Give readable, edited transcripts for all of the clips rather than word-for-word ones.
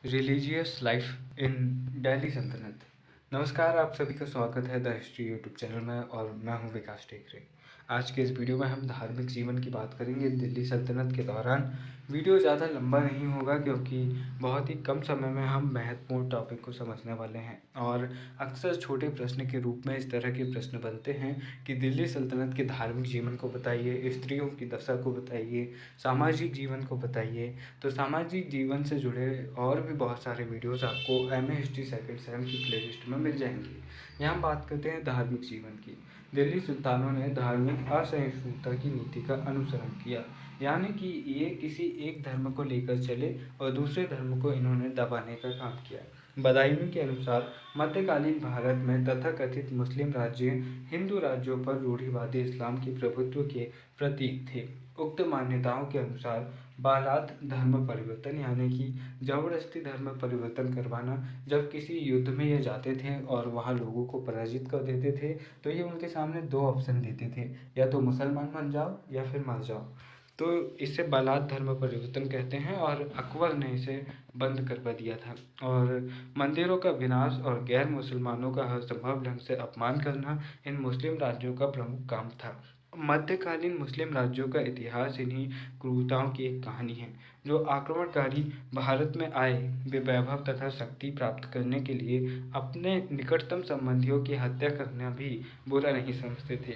Religious life in Delhi सल्तनत। नमस्कार, आप सभी का स्वागत है द हिस्ट्री यूट्यूब चैनल में और मैं हूं विकास टेकरे। आज के इस वीडियो में हम धार्मिक जीवन की बात करेंगे दिल्ली सल्तनत के दौरान। वीडियो ज़्यादा लंबा नहीं होगा क्योंकि बहुत ही कम समय में हम महत्वपूर्ण टॉपिक को समझने वाले हैं और अक्सर छोटे प्रश्न के रूप में इस तरह के प्रश्न बनते हैं कि दिल्ली सल्तनत के धार्मिक जीवन को बताइए, स्त्रियों की दशा को बताइए, सामाजिक जीवन को बताइए। तो सामाजिक जीवन से जुड़े और भी बहुत सारे वीडियोस आपको M A history second sem की प्लेलिस्ट में मिल जाएंगे। यहाँ हम बात करते हैं धार्मिक जीवन की। दिल्ली सुल्तानों ने धार्मिक असहिष्णुता की नीति का अनुसरण किया, यानी कि ये किसी एक धर्म को लेकर चले और दूसरे धर्म को इन्होंने दबाने का काम किया। बदायूं के अनुसार मध्यकालीन भारत में तथाकथित मुस्लिम राज्य हिंदू राज्यों पर रूढ़िवादी इस्लाम के प्रभुत्व के प्रतीक थे। उक्त मान्यताओं के अनुसार बालात धर्म परिवर्तन यानी कि जबरदस्ती धर्म परिवर्तन करवाना, जब किसी युद्ध में ये जाते थे और वहाँ लोगों को पराजित कर देते थे तो ये उनके सामने दो ऑप्शन देते थे, या तो मुसलमान बन जाओ या फिर मर जाओ। तो इसे बालात धर्म परिवर्तन कहते हैं और अकबर ने इसे बंद करवा दिया था। और मंदिरों का विनाश और गैर मुसलमानों का हर संभव ढंग से अपमान करना इन मुस्लिम राज्यों का प्रमुख काम था। मध्यकालीन मुस्लिम राज्यों का इतिहास इन्हीं क्रूरताओं की एक कहानी है। जो आक्रमणकारी भारत में आए वे वैभव तथा शक्ति प्राप्त करने के लिए अपने निकटतम संबंधियों की हत्या करना भी बुरा नहीं समझते थे।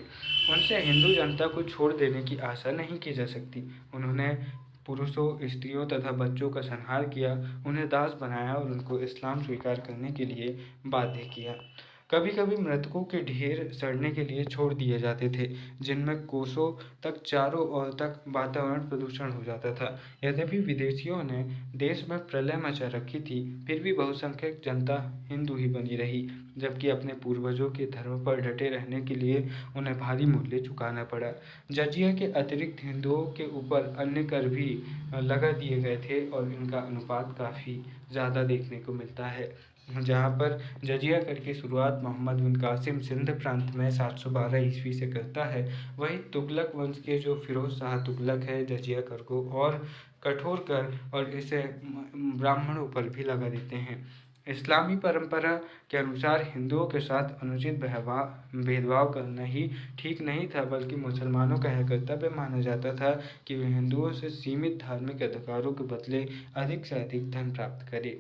उनसे हिंदू जनता को छोड़ देने की आशा नहीं की जा सकती। उन्होंने पुरुषों, स्त्रियों तथा बच्चों का संहार किया, उन्हें दास बनाया और उनको इस्लाम स्वीकार करने के लिए बाध्य किया। कभी कभी मृतकों के ढेर सड़ने के लिए छोड़ दिए जाते थे, जिनमें कोसों तक चारों ओर तक वातावरण प्रदूषण हो जाता था। यद्यपि विदेशियों ने देश में प्रलय मचा रखी थी, फिर भी बहुसंख्यक जनता हिंदू ही बनी रही, जबकि अपने पूर्वजों के धर्म पर डटे रहने के लिए उन्हें भारी मूल्य चुकाना पड़ा। जजिया के अतिरिक्त हिंदुओं के ऊपर अन्य कर भी लगा दिए गए थे और इनका अनुपात काफ़ी ज़्यादा देखने को मिलता है। जहाँ पर जजिया कर की शुरुआत मोहम्मद बिन कासिम सिंध प्रांत में 712 ईस्वी से करता है, वहीं तुगलक वंश के जो फिरोज शाह तुगलक है जजिया कर को और कठोर कर और इसे ब्राह्मणों पर भी लगा देते हैं। इस्लामी परंपरा के अनुसार हिंदुओं के साथ अनुचित भेदभाव करना ही ठीक नहीं था, बल्कि मुसलमानों का यह कर्तव्य माना जाता था कि वे हिंदुओं से सीमित धार्मिक अधिकारों के बदले अधिक से अधिक धन प्राप्त करें।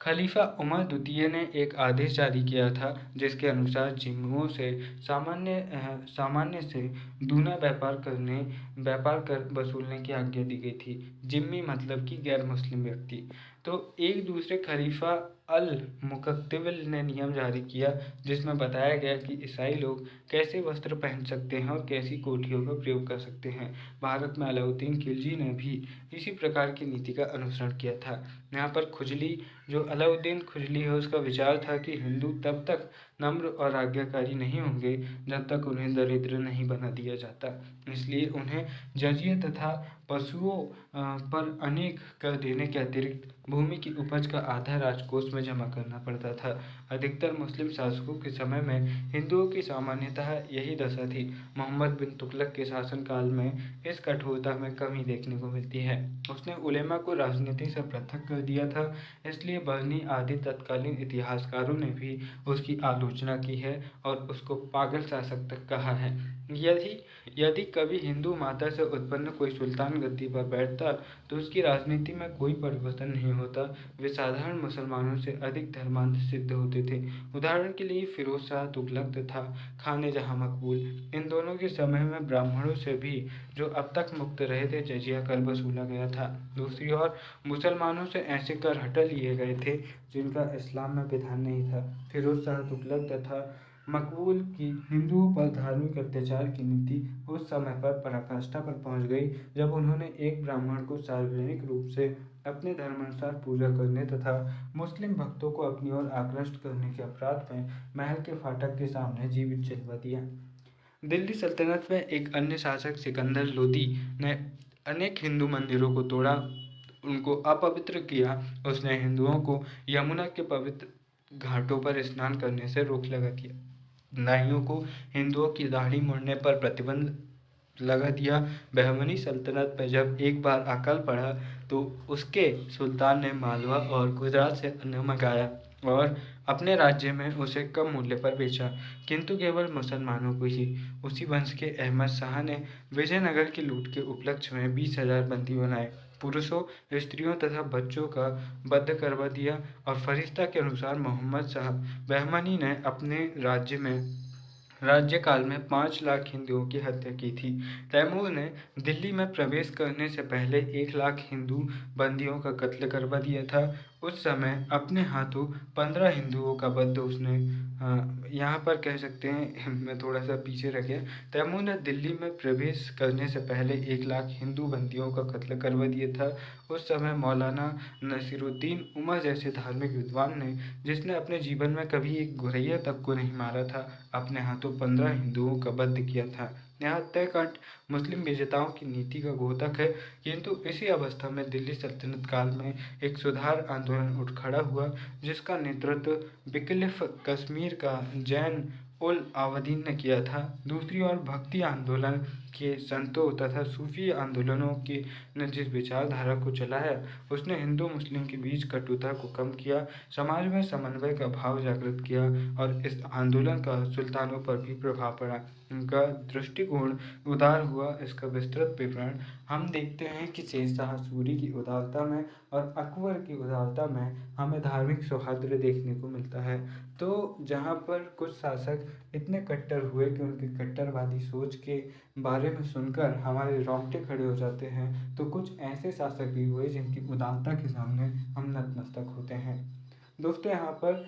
खलीफा उमर द्वितीय ने एक आदेश जारी किया था, जिसके अनुसार जिम्मियों से सामान्य से दूना व्यापार कर वसूलने की आज्ञा दी गई थी। जिम्मी मतलब कि गैर मुस्लिम व्यक्ति। तो एक दूसरे खलीफा अल मुकत्तिबिल ने नियम जारी किया, जिसमें बताया गया कि ईसाई लोग कैसे वस्त्र पहन सकते हैं और कैसी कोठियों का प्रयोग कर सकते हैं। भारत में अलाउद्दीन खिलजी ने भी इसी प्रकार की नीति का अनुसरण किया था। यहाँ पर खुजली, जो अलाउद्दीन खुजली है, उसका विचार था कि हिंदू तब तक नम्र और आज्ञाकारी नहीं होंगे जब तक उन्हें दरिद्र नहीं बना दिया जाता। इसलिए उन्हें जजिया तथा पशुओं पर अनेक कर देने के अतिरिक्त भूमि की उपज का आधा राजकोष में जमा करना पड़ता था। अधिकतर मुस्लिम शासकों के समय में हिंदुओं की सामान्यतः यही दशा थी। मोहम्मद बिन तुगलक के शासनकाल में इस कठोरता में कमी देखने को मिलती है। उसने उलेमा को राजनीति से पृथक कर दिया था, इसलिए बर्नी आदि तत्कालीन इतिहासकारों ने भी उसकी आलोचना की है और उसको पागल शासक तक कहा है। यदि कभी हिंदू माता से उत्पन्न कोई सुल्तान गद्दी पर बैठता तो उसकी राजनीति में कोई परिवर्तन नहीं होता। वे साधारण मुसलमानों से अधिक धर्मांध सिद्ध होते थे। उदाहरण के लिए फिरोज शाह तुगलक तथा खाने जहां मकबूल, इन दोनों के समय में ब्राह्मणों से भी जो अब तक मुक्त रहे थे जजिया कर वसूला गया था। दूसरी ओर मुसलमानों से ऐसे कर हटा लिए गए थे जिनका इस्लाम में विधान नहीं था। फिरोज शाह तुगलक तथा मकबूल की हिंदुओं पर धार्मिक अत्याचार की नीति उस समय पर पराकाष्ठा पर पहुंच गई जब उन्होंने एक ब्राह्मण को सार्वजनिक रूप से अपने धर्मानुसार पूजा करने तथा मुस्लिम भक्तों को अपनी ओर आकृष्ट करने के अपराध में महल के फाटक के सामने जीवित जलवा दिया। दिल्ली सल्तनत में एक अन्य शासक सिकंदर लोदी ने अनेक हिंदू मंदिरों को तोड़ा, उनको अपवित्र किया। उसने हिंदुओं को यमुना के पवित्र घाटों पर स्नान करने से रोक लगा दिया। नाइयों को हिंदुओं की दाढ़ी मुड़ने पर प्रतिबंध लगा दिया। बहमनी सल्तनत में जब एक बार अकाल पड़ा तो उसके सुल्तान ने मालवा और गुजरात से अन्न मंगाया और अपने राज्य में उसे कम मूल्य पर बेचा, किंतु केवल मुसलमानों को ही। उसी वंश के अहमद शाह ने विजयनगर की लूट के उपलक्ष्य में 20,000 बंदी बनाए, पुरुषों, स्त्रियों तथा बच्चों का बंद करवा दिया और फरिश्ता के अनुसार मोहम्मद शाह बहमनी ने अपने राज्यकाल में 5 लाख हिंदुओं की हत्या की थी। तैमूर ने दिल्ली में प्रवेश करने से पहले 1 लाख हिंदू बंदियों का कत्ल करवा दिया था। उस समय अपने हाथों 15 हिंदुओं का वध उसने यहाँ पर कह सकते हैं मैं थोड़ा सा पीछे रह गया। तैमूर ने दिल्ली में प्रवेश करने से पहले 1 लाख हिंदू बंदियों का कत्ल करवा दिया था। उस समय मौलाना नसीरुद्दीन उमर जैसे धार्मिक विद्वान ने, जिसने अपने जीवन में कभी एक गोरैया तक को नहीं मारा था, अपने हाथों 15 हिंदुओं का वध किया था। यह हत्याकांड मुस्लिम विजेताओं की नीति का द्योतक है, किंतु इसी अवस्था में दिल्ली सल्तनत काल में एक सुधार आंदोलन उठ खड़ा हुआ, जिसका नेतृत्व बिकलिफ कश्मीर का जैन उल आबदीन ने किया था। दूसरी ओर भक्ति आंदोलन के संतों तथा सूफी आंदोलनों के ने जिस विचारधारा को चलाया, उसने हिंदू मुस्लिम के बीच कटुता को कम किया, समाज में समन्वय का भाव जागृत किया और इस आंदोलन का सुल्तानों पर भी प्रभाव पड़ा। उनका दृष्टिकोण उदार हुआ। इसका विस्तृत विवरण हम देखते हैं कि शेरशाह सूरी की उदारता में और अकबर की उदारता में हमें धार्मिक सौहार्द देखने को मिलता है। तो जहाँ पर कुछ शासक इतने कट्टर हुए कि उनकी कट्टरवादी सोच के बारे में सुनकर हमारे रोंगटे खड़े हो जाते हैं, तो कुछ ऐसे शासक भी हुए जिनकी उदारता के सामने हम नतमस्तक होते हैं। दोस्तों, यहाँ पर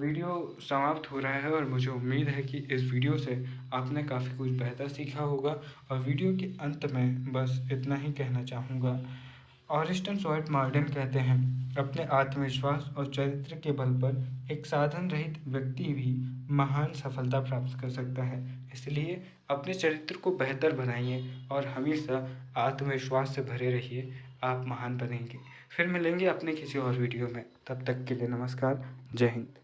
वीडियो समाप्त हो रहा है और मुझे उम्मीद है कि इस वीडियो से आपने काफ़ी कुछ बेहतर सीखा होगा। और वीडियो के अंत में बस इतना ही कहना चाहूँगा। ऑरिस्टन स्वॉर्ट मार्टिन कहते हैं, अपने आत्मविश्वास और चरित्र के बल पर एक साधन रहित व्यक्ति भी महान सफलता प्राप्त कर सकता है। इसलिए अपने चरित्र को बेहतर बनाइए और हमेशा आत्मविश्वास से भरे रहिए, आप महान बनेंगे। फिर मिलेंगे अपने किसी और वीडियो में। तब तक के लिए नमस्कार। जय हिंद।